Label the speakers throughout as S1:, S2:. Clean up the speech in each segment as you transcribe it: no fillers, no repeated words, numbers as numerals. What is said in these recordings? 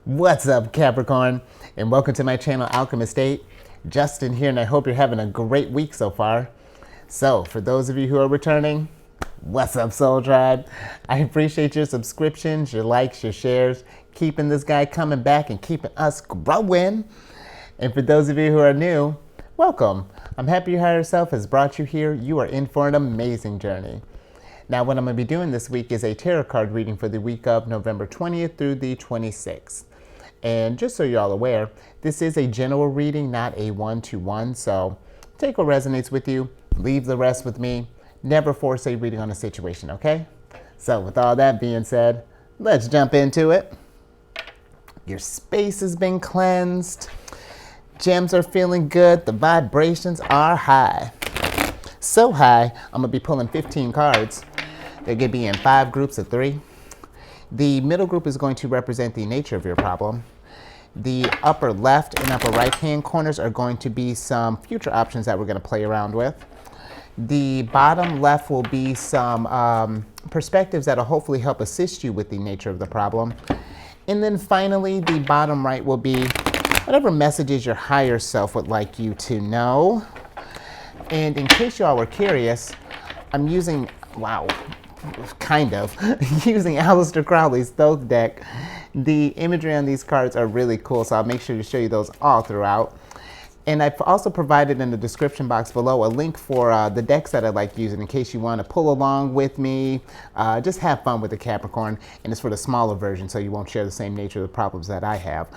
S1: What's up, Capricorn? And welcome to my channel, Alchemist. Justin here, and I hope you're having a great week so far. So, for those of you who are returning, what's up, Soul Tribe? I appreciate your subscriptions, your likes, your shares, keeping this guy coming back and keeping us growing. And for those of you who are new, welcome. I'm happy your higher self has brought you here. You are in for an amazing journey. Now, what I'm going to be doing this week is a tarot card reading for the week of November 20th through the 26th. And just so you're all aware, this is a general reading, not a one-to-one. So take what resonates with you, leave the rest with me. Never force a reading on a situation, okay? So with all that being said, let's jump into it. Your space has been cleansed. Gems are feeling good. The vibrations are high. So high, I'm going to be pulling 15 cards. They're going to be in 5 groups of 3. The middle group is going to represent the nature of your problem. The upper left and upper right hand corners are going to be some future options that we're going to play around with. The bottom left will be some perspectives that will hopefully help assist you with the nature of the problem. And then finally, the bottom right will be whatever messages your higher self would like you to know. And in case you all were curious, I'm using, using Aleister Crowley's Thoth deck. The imagery on these cards are really cool, so I'll make sure to show you those all throughout. And I've also provided in the description box below a link for the decks that I like using in case you want to pull along with me. Just have fun with the Capricorn, and it's for the smaller version, so you won't share the same nature of the problems that I have.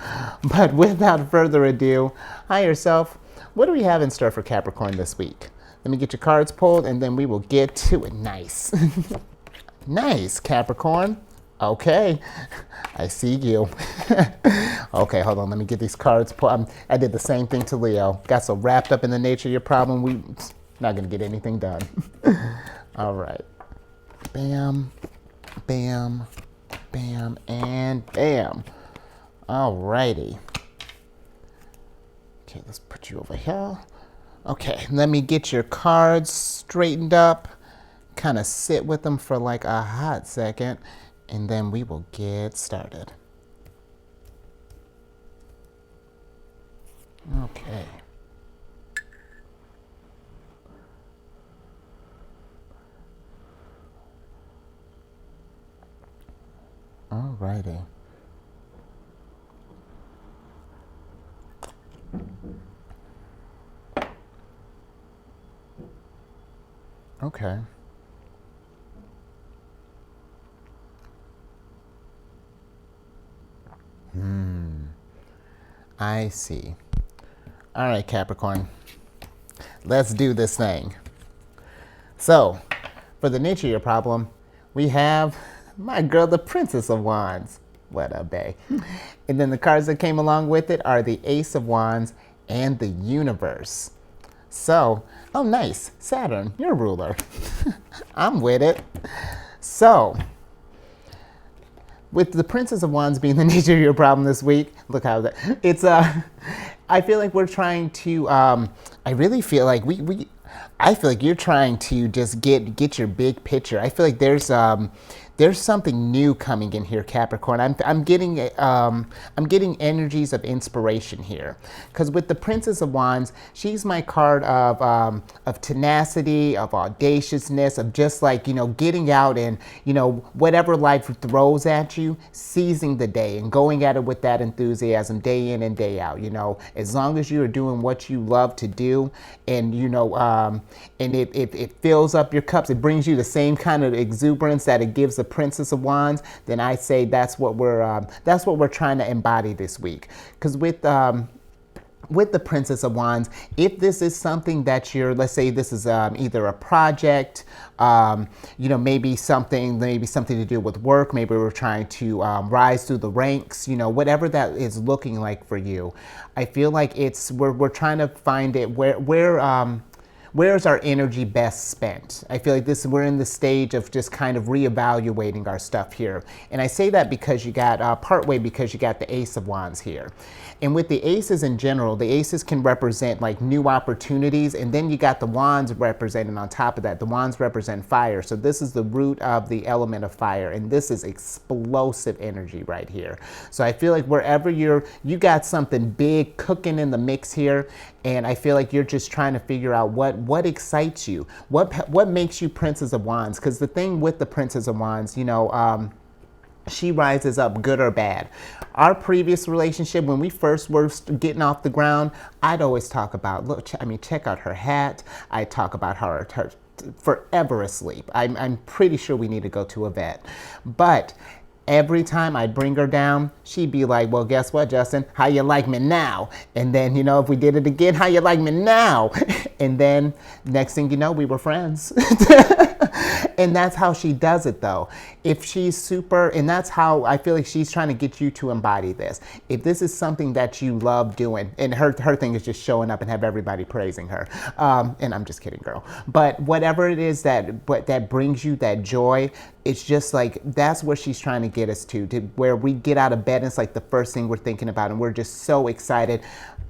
S1: But without further ado, higher self, what do we have in store for Capricorn this week? Let me get your cards pulled, and then we will get to it. Nice. Nice, Capricorn. Okay, I see you. Okay, hold on. Let me get these cards pulled. I did the same thing to Leo. Got so wrapped up in the nature of your problem, we not going to get anything done. All right. Bam, bam, bam, and bam. All righty. Okay, let's put you over here. Okay, let me get your cards straightened up. Kind of sit with them for like a hot second, and then we will get started. Okay. All righty. Okay. I see. All right, Capricorn. Let's do this thing. So, for the nature of your problem, we have my girl, the Princess of Wands. What a bae. And then the cards that came along with it are the Ace of Wands and the Universe. So, oh nice, Saturn, you're ruler. I'm with it. So, with the Princess of Wands being the nature of your problem this week, look how that, it's, I feel like we're trying to, I really feel like I feel like you're trying to just get your big picture. I feel like there's something new coming in here, Capricorn. I'm getting energies of inspiration here, because with the Princess of Wands, she's my card of tenacity, of audaciousness, of just like, getting out and, whatever life throws at you, seizing the day and going at it with that enthusiasm day in and day out. As long as you are doing what you love to do, and and it fills up your cups, it brings you the same kind of exuberance that it gives the Princess of Wands, then I say that's what we're trying to embody this week. Because with the Princess of Wands, if this is something that let's say this is either a project, maybe something to do with work, maybe we're trying to rise through the ranks, whatever that is looking like for you, I feel like we're trying to find it where where's our energy best spent? I feel like we're in the stage of just kind of reevaluating our stuff here. And I say that because you got, partway because you got the Ace of Wands here. And with the aces in general, the aces can represent like new opportunities, and then you got the wands representing on top of that. The wands represent fire. So this is the root of the element of fire, and this is explosive energy right here. So I feel like wherever you got something big cooking in the mix here, and I feel like you're just trying to figure out what excites you, what makes you Princess of Wands. Because the thing with the Princess of Wands, you know, she rises up good or bad. Our previous relationship, when we first were getting off the ground, I'd always talk about, look, I mean, check out her hat. I'd talk about her forever asleep. I'm pretty sure we need to go to a vet. But every time I'd bring her down, she'd be like, well, guess what, Justin? How you like me now? And then, you know, if we did it again, how you like me now? And then next thing you know, we were friends. And that's how she does it, though. If she's super, and that's how I feel like she's trying to get you to embody this. If this is something that you love doing, and her thing is just showing up and have everybody praising her. And I'm just kidding, girl. But whatever it is that brings you that joy, it's just like, that's where she's trying to get us to where we get out of bed and it's like the first thing we're thinking about, and we're just so excited.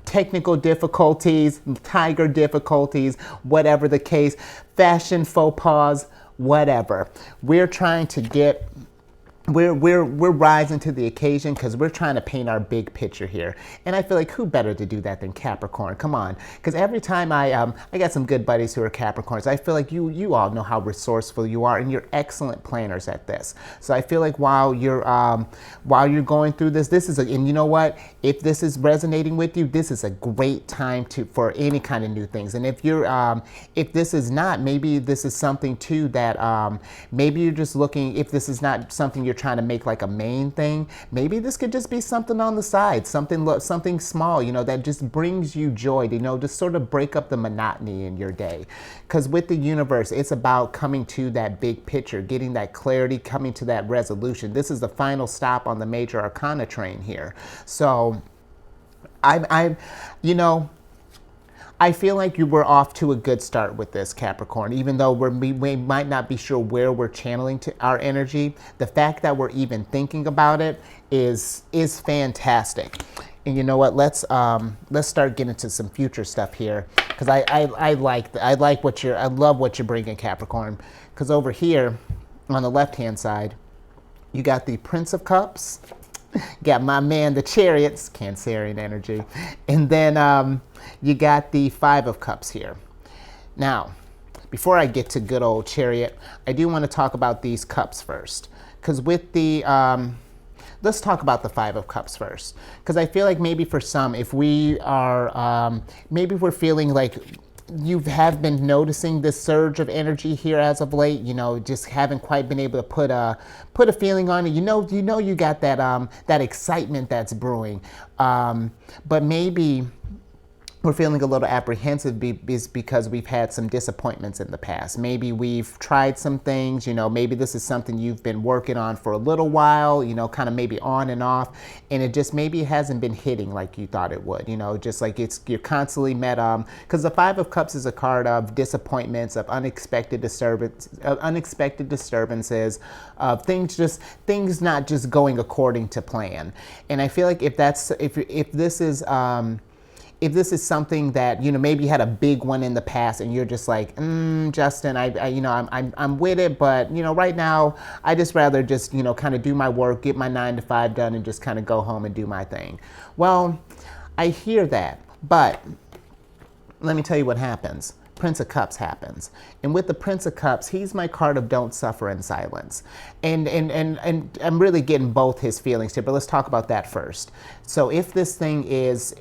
S1: Technical difficulties, tiger difficulties, whatever the case, fashion faux pas, whatever. We're trying to get, we're rising to the occasion because we're trying to paint our big picture here. And I feel like who better to do that than Capricorn? Come on. Because every time I got some good buddies who are Capricorns, I feel like you all know how resourceful you are, and you're excellent planners at this. So I feel like while you're going through this is and you know what? If this is resonating with you, this is a great time for any kind of new things. And if if this is not, maybe this is something too that maybe you're just looking, if this is not something you're trying to make like a main thing, maybe this could just be something on the side, something small, you know, that just brings you joy, you know, just sort of break up the monotony in your day. Because with the universe, it's about coming to that big picture, getting that clarity, coming to that resolution. This is the final stop on the major arcana train here. So you know, I feel like you were off to a good start with this, Capricorn. Even though we might not be sure where we're channeling to our energy, the fact that we're even thinking about it is fantastic. And you know what? Let's start getting to some future stuff here, because I love what you're bringing, Capricorn. Because over here on the left hand side, you got the Prince of Cups. Got my man, the Chariots, Cancerian energy. And then you got the Five of Cups here. Now, before I get to good old Chariot, I do want to talk about these cups first. Because with the, let's talk about the Five of Cups first. Because I feel like maybe for some, if we are, maybe we're feeling like you have been noticing this surge of energy here as of late, you know, just haven't quite been able to put a feeling on it. You know you got that that excitement that's brewing, but maybe we're feeling a little apprehensive is because we've had some disappointments in the past. Maybe we've tried some things, you know, maybe this is something you've been working on for a little while, you know, kind of maybe on and off, and it just maybe hasn't been hitting like you thought it would, you know, just like you're constantly met, because the Five of Cups is a card of disappointments, of unexpected disturbances, of things not just going according to plan. And I feel like if this is something that, you know, maybe you had a big one in the past and you're just like, Justin, I'm with it, but, you know, right now I just rather just, you know, kind of do my work, get my 9 to 5 done, and just kind of go home and do my thing. Well, I hear that, but let me tell you what happens. Prince of Cups happens. And with the Prince of Cups, he's my card of don't suffer in silence. And I'm really getting both his feelings here, but let's talk about that first. So if this thing is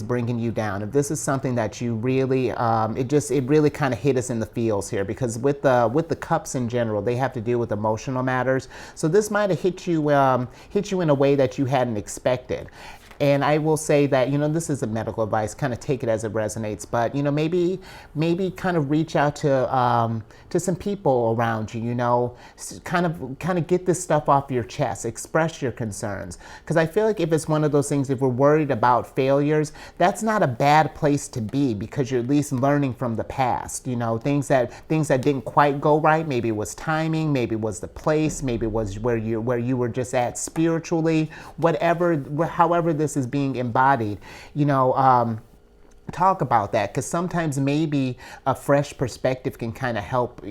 S1: bringing you down, if this is something that you really, it really kind of hit us in the feels here, because with the cups in general, they have to deal with emotional matters. So this might have hit you in a way that you hadn't expected. And I will say that, this isn't medical advice, kind of take it as it resonates, but, maybe kind of reach out to some people around you, kind of get this stuff off your chest, express your concerns. Because I feel like if it's one of those things, if we're worried about failures, that's not a bad place to be, because you're at least learning from the past, things that didn't quite go right. Maybe it was timing, maybe it was the place, maybe it was where you were just at spiritually, however this is being embodied, talk about that, because sometimes maybe a fresh perspective can kind of help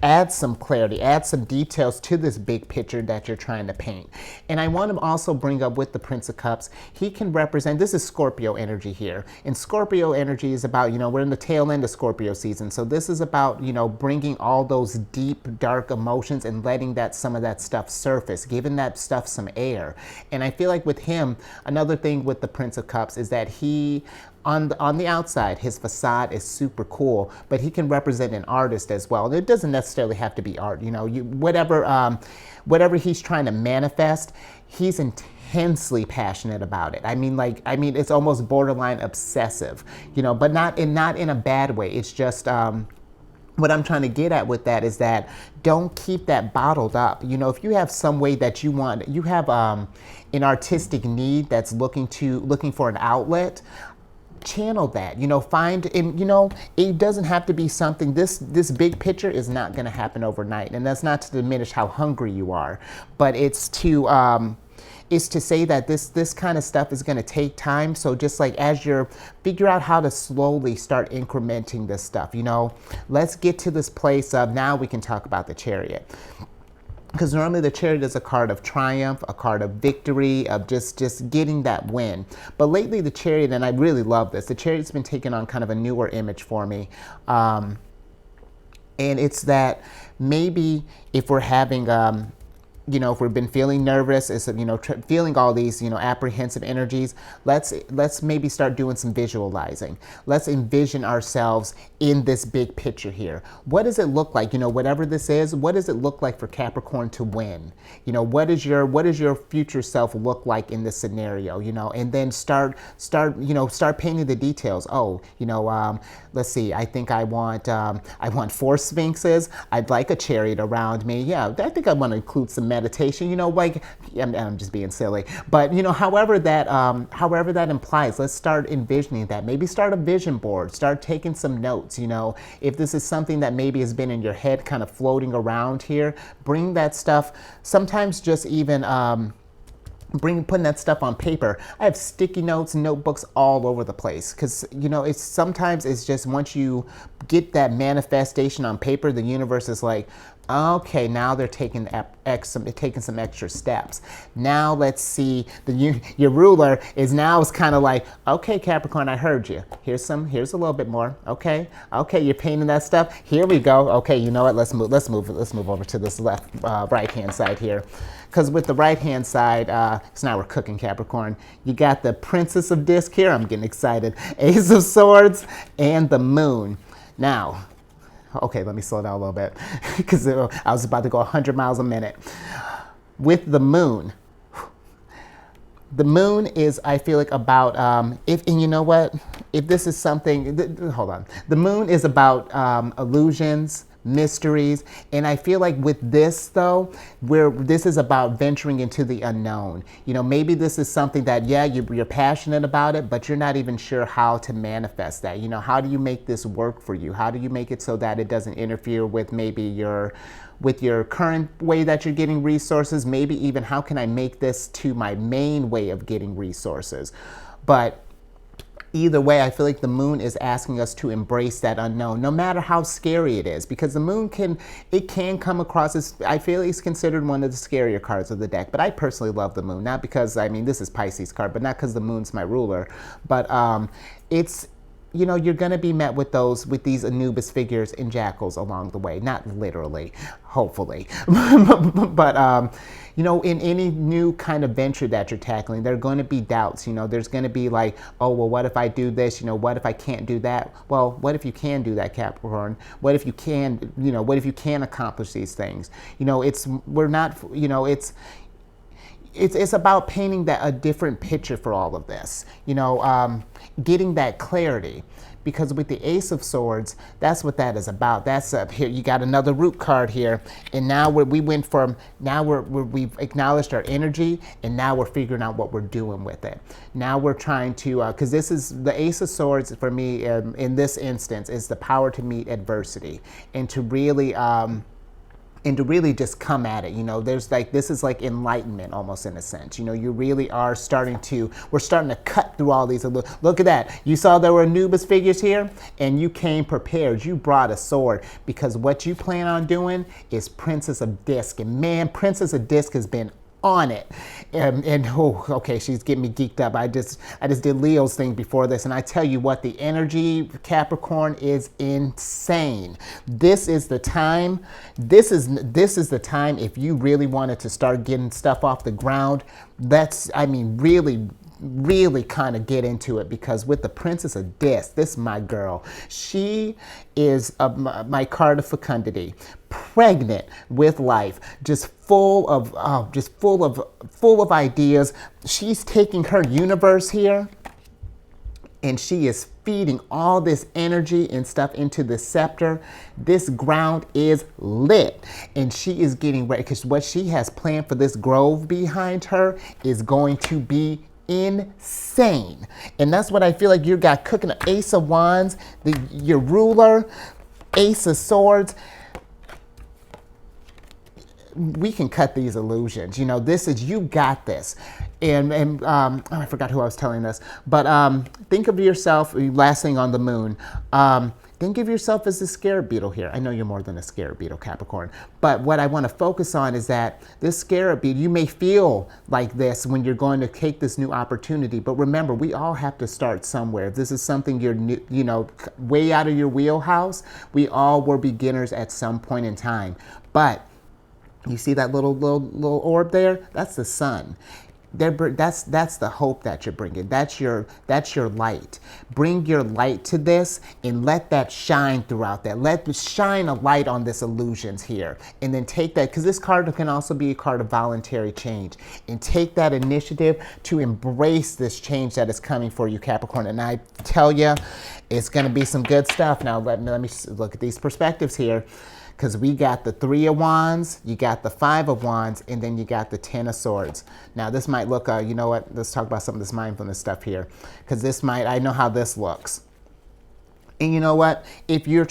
S1: add some clarity, add some details to this big picture that you're trying to paint. And I want to also bring up with the Prince of Cups, he can represent, this is Scorpio energy here, and Scorpio energy is about, we're in the tail end of Scorpio season, so this is about, bringing all those deep dark emotions and letting some of that stuff surface, giving that stuff some air. And I feel like with him, another thing with the Prince of Cups is that he, on the outside, his facade is super cool, but he can represent an artist as well. And it doesn't necessarily have to be art, whatever he's trying to manifest, he's intensely passionate about it. I mean, it's almost borderline obsessive, but not in a bad way. It's just, what I'm trying to get at with that is that don't keep that bottled up. If you have some way that you have an artistic need that's looking for an outlet, channel that, find, and it doesn't have to be something, this big picture is not going to happen overnight. And that's not to diminish how hungry you are, but it's to say that this kind of stuff is going to take time. So just like as you're figure out how to slowly start incrementing this stuff, let's get to this place of, now we can talk about the Chariot. Because normally the Chariot is a card of triumph, a card of victory, of just getting that win. But lately the Chariot, and I really love this, the Chariot's been taking on kind of a newer image for me. And it's that maybe if we're having, if we've been feeling nervous, feeling all these, apprehensive energies, let's maybe start doing some visualizing. Let's envision ourselves in this big picture here. What does it look like? Whatever this is, what does it look like for Capricorn to win? What does your future self look like in this scenario? And then start painting the details. Oh, let's see. I think I want 4 sphinxes. I'd like a chariot around me. Yeah, I think I want to include some meditation, I'm just being silly, but however that implies, let's start envisioning that. Maybe start a vision board, start taking some notes. If this is something that maybe has been in your head kind of floating around here, bring that stuff. Sometimes just even putting that stuff on paper. I have sticky notes, notebooks all over the place, because it's just, once you get that manifestation on paper, the universe is like, okay, now they're taking some extra steps. Now let's see, your ruler is kind of like, okay, Capricorn, I heard you. Here's a little bit more. Okay, you're painting that stuff. Here we go. Okay, you know what? Let's move over to this left, right hand side here. Because with the right hand side, so now we're cooking, Capricorn. You got the Princess of Disc here. I'm getting excited. Ace of Swords and the Moon. Now, okay, let me slow down a little bit, because I was about to go 100 miles a minute. With the Moon is, I feel like, about, and you know what? If this is something, hold on. The Moon is about illusions, mysteries, and I feel like with this, though, where this is about venturing into the unknown. Maybe this is something that, yeah, you're passionate about it, but you're not even sure how to manifest that. How do you make this work for you? How do you make it so that it doesn't interfere with maybe your current way that you're getting resources? Maybe even, how can I make this to my main way of getting resources? But either way, I feel like the Moon is asking us to embrace that unknown, no matter how scary it is, because the Moon can come across as, I feel it's considered one of the scarier cards of the deck. But I personally love the Moon, not because, this is Pisces card, but not because the Moon's my ruler, but it's, you're going to be met with these Anubis figures and jackals along the way. Not literally, hopefully, but in any new kind of venture that you're tackling, there are going to be doubts. There's going to be like, oh, well, what if I do this? What if I can't do that? Well, what if you can do that, Capricorn? What if you can, what if you can accomplish these things? it's about painting a different picture for all of this, getting that clarity. Because with the Ace of Swords, that's what that is about. That's up here. You got another root card here, and now we've acknowledged our energy, and now we're figuring out what we're doing with it. Now we're trying to, because this is the Ace of Swords for me in this instance is the power to meet adversity and to really just come at it. There's this is like enlightenment almost in a sense. You really are we're starting to cut through all these. Look at that. You saw there were Anubis figures here and you came prepared. You brought a sword because what you plan on doing is Princess of Disc. And man, Princess of Disc has been on it. Okay, she's getting me geeked up. I just did Leo's thing before this, and I tell you what, the energy, Capricorn, is insane. This is the time. This is the time if you really wanted to start getting stuff off the ground. Really kind of get into it, because with the Princess of Disc, this is my girl. She is my card of fecundity, pregnant with life, just full of ideas. She's taking her universe here, and she is feeding all this energy and stuff into the scepter. This ground is lit, and she is getting ready, because what she has planned for this grove behind her is going to be insane. And that's what I feel like you got cooking. The Ace of Wands, your ruler, Ace of Swords. We can cut these illusions. This is, you got this. And I forgot who I was telling this, but think of yourself, last thing on the moon, think of yourself as a scarab beetle here. I know you're more than a scarab beetle, Capricorn, but what I want to focus on is that this scarab beetle, you may feel like this when you're going to take this new opportunity, but remember, we all have to start somewhere. If this is something you're new, way out of your wheelhouse, we all were beginners at some point in time. But you see that little orb there? That's the sun. That's the hope that you're bringing. That's your light. Bring your light to this and let that shine throughout that. Shine a light on this illusions here, and then take that, because this card can also be a card of voluntary change, and take that initiative to embrace this change that is coming for you, Capricorn. And I tell you, it's going to be some good stuff. Now let me look at these perspectives here. Because we got the Three of Wands, you got the Five of Wands, and then you got the Ten of Swords. Now this might look, you know what, let's talk about some of this mindfulness stuff here. Because I know how this looks. And you know what, if you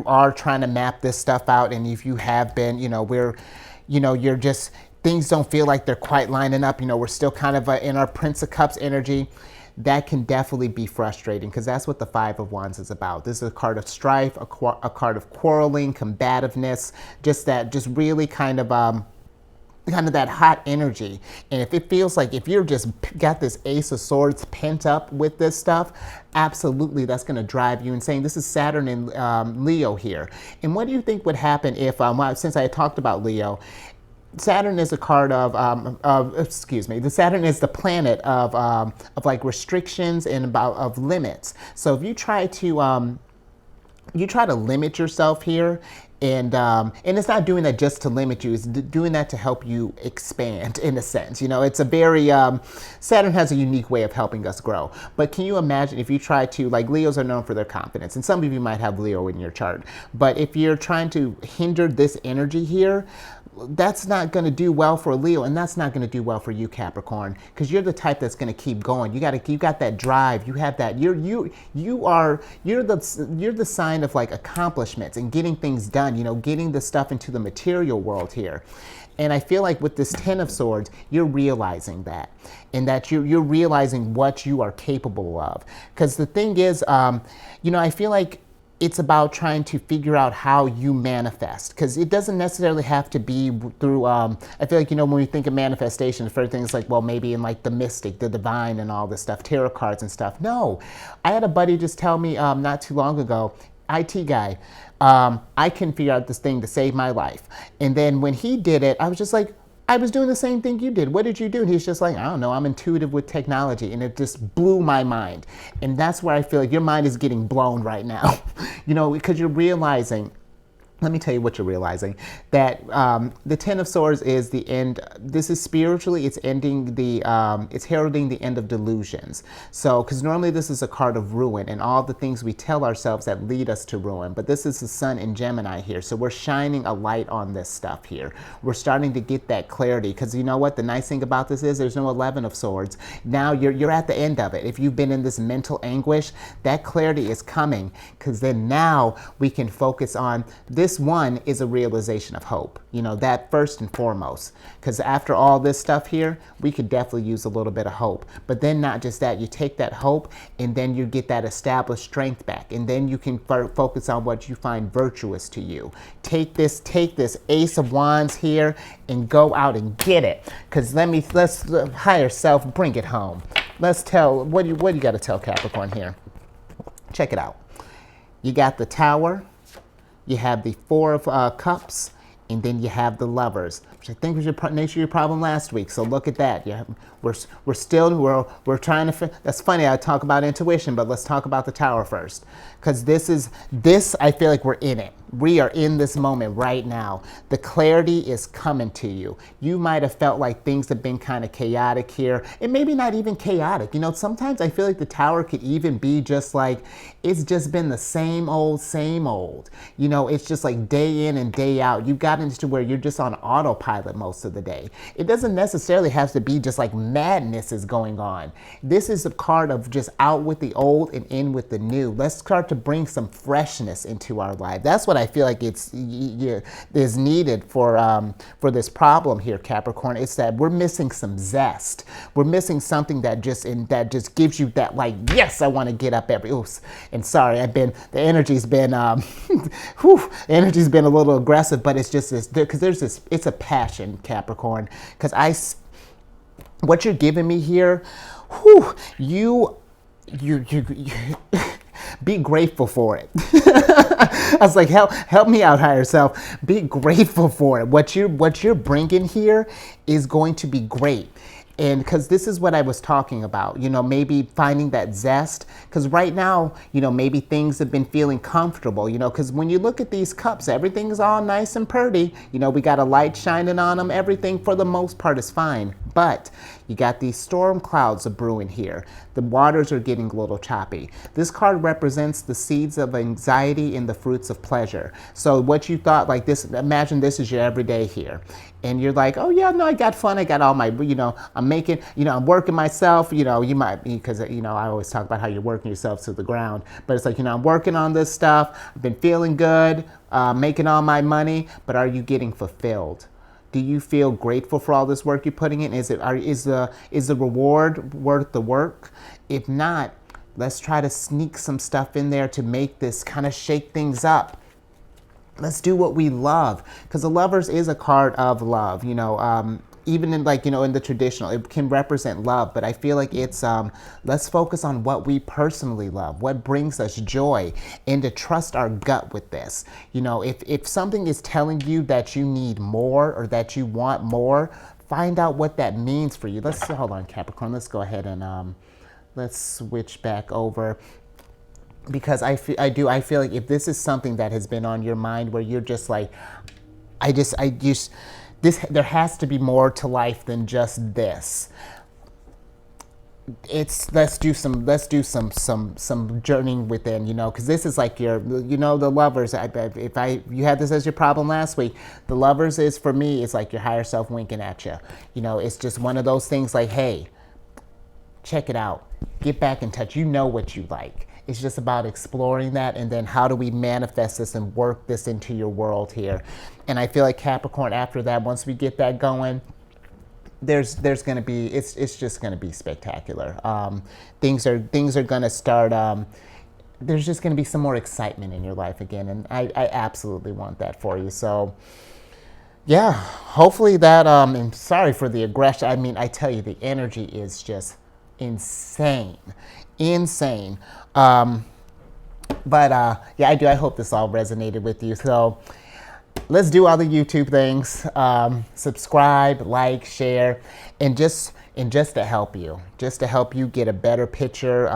S1: are trying to map this stuff out, and if you have been, you're just, things don't feel like they're quite lining up, we're still kind of in our Prince of Cups energy. That can definitely be frustrating, because that's what the Five of Wands is about. This is a card of strife, a card of quarreling, combativeness, just really kind of that hot energy. And if it feels like, if you're just got this Ace of Swords pent up with this stuff, absolutely that's going to drive you insane. This is Saturn and Leo here. And what do you think would happen if, since I talked about Leo, Saturn is a card the Saturn is the planet of like restrictions and of limits. So if you try to limit yourself here, and it's not doing that just to limit you, it's doing that to help you expand in a sense. It's a very, Saturn has a unique way of helping us grow. But can you imagine if you try to, like, Leos are known for their confidence, and some of you might have Leo in your chart, but if you're trying to hinder this energy here, that's not going to do well for Leo, and that's not going to do well for you, Capricorn, because you're the type that's going to keep going. You got that drive. You have that. You're the sign of like accomplishments and getting things done. Getting the stuff into the material world here. And I feel like with this Ten of Swords, you're realizing that, and that you're realizing what you are capable of. Because the thing is, I feel like it's about trying to figure out how you manifest, because it doesn't necessarily have to be through, I feel like, when we think of manifestation, the first thing is like, well, maybe in like the mystic, the divine and all this stuff, tarot cards and stuff. No, I had a buddy just tell me not too long ago, IT guy, I can figure out this thing to save my life. And then when he did it, I was just like, I was doing the same thing you did. What did you do? And he's just like, I don't know, I'm intuitive with technology. And it just blew my mind. And that's where I feel like your mind is getting blown right now, because you're realizing let me tell you what you're realizing, that the Ten of Swords is the end. This is spiritually, it's ending the, it's heralding the end of delusions. So, because normally this is a card of ruin and all the things we tell ourselves that lead us to ruin. But this is the Sun in Gemini here. So we're shining a light on this stuff here. We're starting to get that clarity, because you know what? The nice thing about this is there's no 11 of Swords. Now you're at the end of it. If you've been in this mental anguish, that clarity is coming, because then now we can focus on this. One is a realization of hope, you know, that first and foremost, because after all this stuff here, we could definitely use a little bit of hope. But then not just that, you take that hope and then you get that established strength back, and then you can focus on what you find virtuous to you. Take this Ace of Wands here and go out and get it, because let's higher self, bring it home. Let's tell, what do you got to tell Capricorn here? Check it out. You got the Tower. You have the Four of Cups, and then you have the Lovers, which I think was your nature of your problem last week. So look at that. We're trying to. That's funny. I talk about intuition, but let's talk about the Tower first, because this. I feel like we're in it. We are in this moment right now. The clarity is coming to you. You might have felt like things have been kind of chaotic here, and maybe not even chaotic. You know, sometimes I feel like the Tower could even be just like, it's just been the same old, same old. You know, it's just like day in and day out. You've gotten to where you're just on autopilot most of the day. It doesn't necessarily have to be just like madness is going on. This is a card of just out with the old and in with the new. Let's start to bring some freshness into our life. That's what I feel like is needed for this problem here, Capricorn. It's that we're missing some zest. We're missing something that just gives you that, like, yes, I want to get up every. Oops. And sorry, the energy's been the energy's been a little aggressive, but it's just this, because it's a passion, Capricorn. Because what you're giving me here, you be grateful for it. I was like, help me out, higher self. Be grateful for it. What you're bringing here is going to be great. And because this is what I was talking about, you know, maybe finding that zest, because right now, you know, maybe things have been feeling comfortable, you know, because when you look at these cups, everything's all nice and pretty. You know, we got a light shining on them. Everything for the most part is fine. But you got these storm clouds of brewing here. The waters are getting a little choppy. This card represents the seeds of anxiety and the fruits of pleasure. So what you thought, like this, imagine this is your everyday here. And you're like, oh yeah, no, I got fun. I got all my, you know, I'm working myself, you know, you might, because, you know, I always talk about how you're working yourself to the ground, but it's like, you know, I'm working on this stuff. I've been feeling good, making all my money, but are you getting fulfilled? Do you feel grateful for all this work you're putting in? Is the reward worth the work? If not, let's try to sneak some stuff in there to make this kind of shake things up. Let's do what we love, because the Lovers is a card of love, you know, even in, like, you know, in the traditional, it can represent love, but I feel like it's, let's focus on what we personally love, what brings us joy, and to trust our gut with this. You know, if something is telling you that you need more or that you want more, find out what that means for you. Hold on, Capricorn, let's go ahead and, let's switch back over. Because I feel like if this is something that has been on your mind, where you're just like, there has to be more to life than just this. Let's do some journeying within, you know, because this is like your, you know, the Lovers. You had this as your problem last week. The Lovers is, for me, it's like your higher self winking at you. You know, it's just one of those things like, hey, check it out. Get back in touch. You know what you like. It's just about exploring that, and then how do we manifest this and work this into your world here. And I feel like Capricorn, after that, once we get that going, there's going to be, it's just going to be spectacular. Things are going to start, there's just going to be some more excitement in your life again, and I absolutely want that for you. So yeah, hopefully that, and sorry for the aggression. I mean, I tell you, the energy is just insane. But yeah, I hope this all resonated with you. So let's do all the YouTube things. Subscribe, like, share, and just and just to help you get a better picture,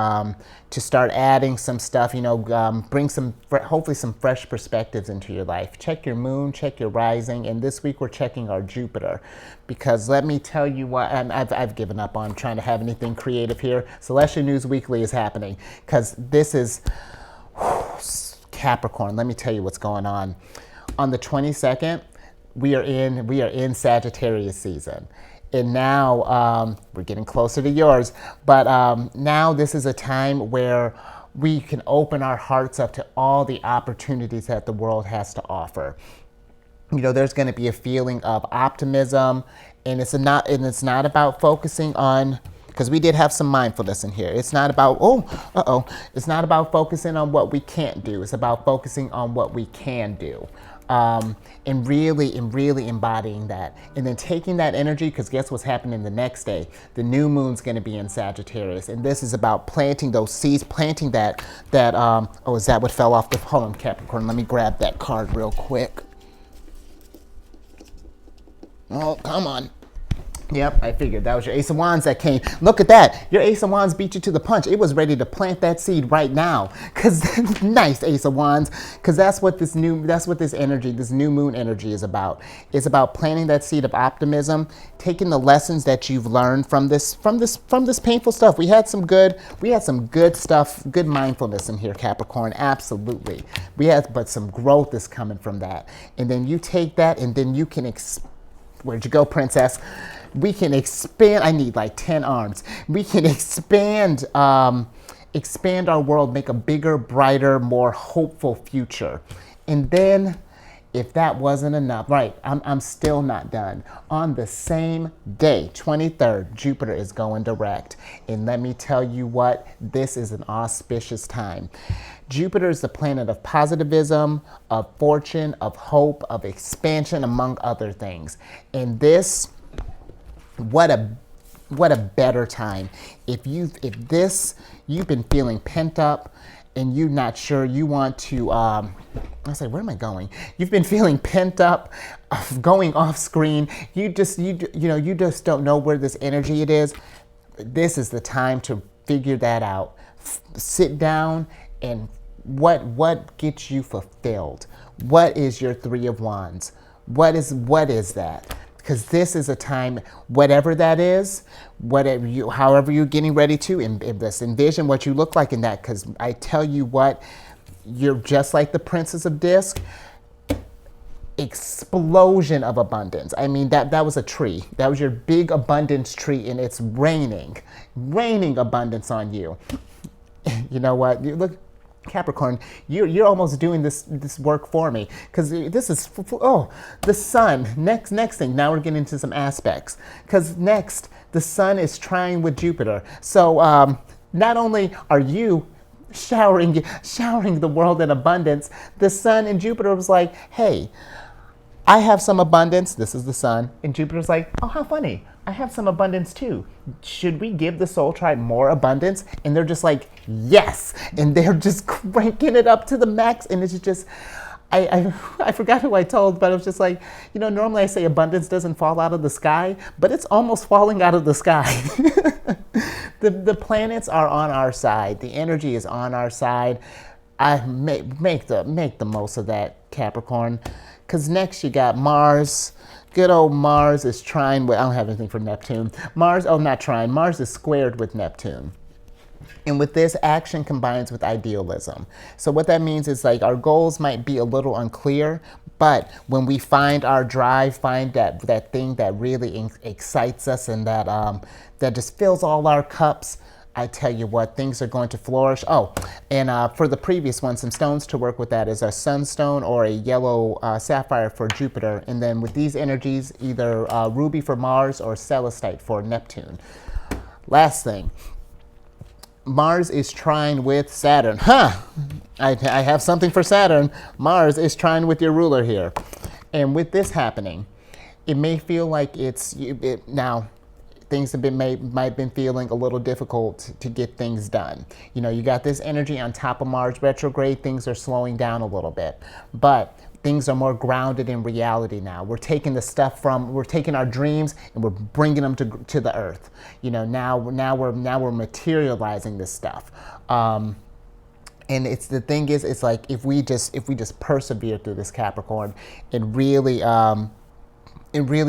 S1: to start adding some stuff, bring hopefully some fresh perspectives into your life. Check your moon, check your rising, and this week we're checking our Jupiter, because let me tell you what, and I've given up on trying to have anything creative here. Celestial News Weekly is happening, because this is Capricorn. Let me tell you what's going on. On the 22nd, we are in Sagittarius season. And now we're getting closer to yours, but now this is a time where we can open our hearts up to all the opportunities that the world has to offer. There's going to be a feeling of optimism, and it's not about focusing on, because we did have some mindfulness in here. It's not about, it's not about focusing on what we can't do. It's about focusing on what we can do. And really embodying that, and then taking that energy, because guess what's happening the next day? The new moon's going to be in Sagittarius, and this is about planting those seeds, planting that is that what fell off the, hold on, Capricorn, let me grab that card real quick. Oh, come on. Yep, I figured that was your Ace of Wands that came. Look at that. Your Ace of Wands beat you to the punch. It was ready to plant that seed right now. Cause nice, Ace of Wands. Cause that's what this new moon energy is about. It's about planting that seed of optimism, taking the lessons that you've learned from this painful stuff. We had some good stuff, good mindfulness in here, Capricorn. Absolutely. But some growth is coming from that. And then you take that, and then you can where'd you go, princess? We can expand. I need like 10 arms. We can expand our world, make a bigger, brighter, more hopeful future. And then, if that wasn't enough, right, I'm still not done. On the same day, 23rd, Jupiter is going direct. And let me tell you what, this is an auspicious time. Jupiter is the planet of positivism, of fortune, of hope, of expansion, among other things. And this, what a better time. If you've been feeling pent up and you're not sure, you want to, I say, where am I going? You've been feeling pent up, going off screen. You just don't know where this energy it is. This is the time to figure that out. Sit down and what gets you fulfilled? What is your Three of Wands? What is that? Because this is a time, whatever that is, however you're getting ready to, envision what you look like in that. Because I tell you what, you're just like the Princess of Disc. Explosion of abundance. I mean, that was a tree. That was your big abundance tree, and it's raining abundance on you. You know what? You look, Capricorn, you're almost doing this work for me, because this is the sun. Next thing. Now we're getting into some aspects, because next the sun is trine with Jupiter. So not only are you showering the world in abundance, the sun and Jupiter was like, hey, I have some abundance. This is the sun, and Jupiter's like, oh, how funny. I have some abundance too. Should we give the soul tribe more abundance? And they're just like, yes. And they're just cranking it up to the max. And it's just, I forgot who I told, but it was just like, normally I say abundance doesn't fall out of the sky, but it's almost falling out of the sky. The planets are on our side. The energy is on our side. I make the most of that, Capricorn. Because next you got Mars. Good old Mars is trine with, I don't have anything for Neptune. Mars is squared with Neptune. And with this, action combines with idealism. So what that means is, like, our goals might be a little unclear, but when we find our drive, find that thing that really excites us and that just fills all our cups, I tell you what, things are going to flourish. Oh, and for the previous one, some stones to work with that is a sunstone or a yellow sapphire for Jupiter. And then with these energies, either ruby for Mars or celestite for Neptune. Last thing, Mars is trine with Saturn. I have something for Saturn. Mars is trine with your ruler here. And with this happening, it may feel like now, things might have been feeling a little difficult to get things done. You got this energy on top of Mars retrograde, things are slowing down a little bit. But Things are more grounded in reality now. We're taking the stuff we're taking our dreams and we're bringing them to the earth. You know, now we're materializing this stuff. And it's the thing is, it's like if we just persevere through this, Capricorn, and really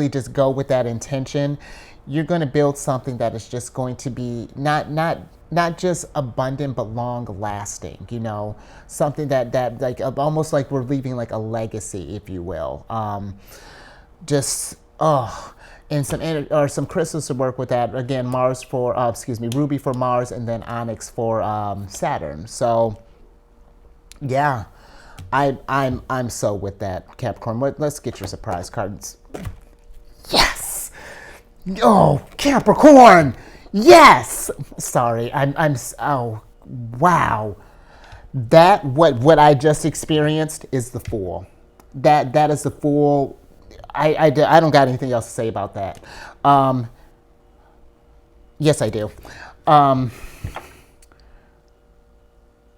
S1: just go with that intention, you're going to build something that is just going to be not just abundant but long lasting. You know, something that like almost like we're leaving like a legacy, if you will. And some crystals to work with that. Again, Mars for Ruby for Mars, and then Onyx for Saturn. So yeah, I'm so with that, Capricorn. Let's get your surprise cards. Yes. Oh, Capricorn. Yes. Sorry. Oh, wow. That what I just experienced is the Fool. That is the Fool. I don't got anything else to say about that. Yes, I do.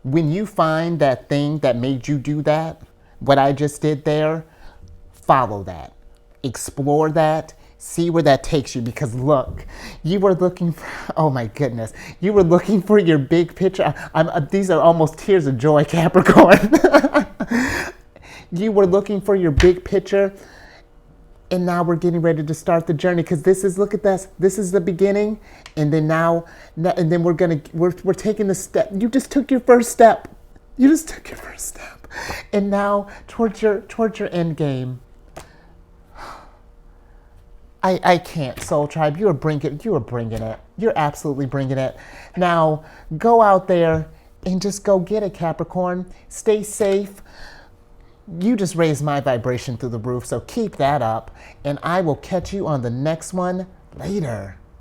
S1: When you find that thing that made you do that, what I just did there, follow that. Explore that. See where that takes you, because look, you were looking for, oh my goodness, you were looking for your big picture. These are almost tears of joy, Capricorn. You were looking for your big picture, and now we're getting ready to start the journey, because look at this. This is the beginning, and then we're taking the step. You just took your first step. And now towards your end game. I can't, Soul Tribe. You are bringing it. You're absolutely bringing it. Now go out there and just go get it, Capricorn. Stay safe. You just raised my vibration through the roof, so keep that up, and I will catch you on the next one later.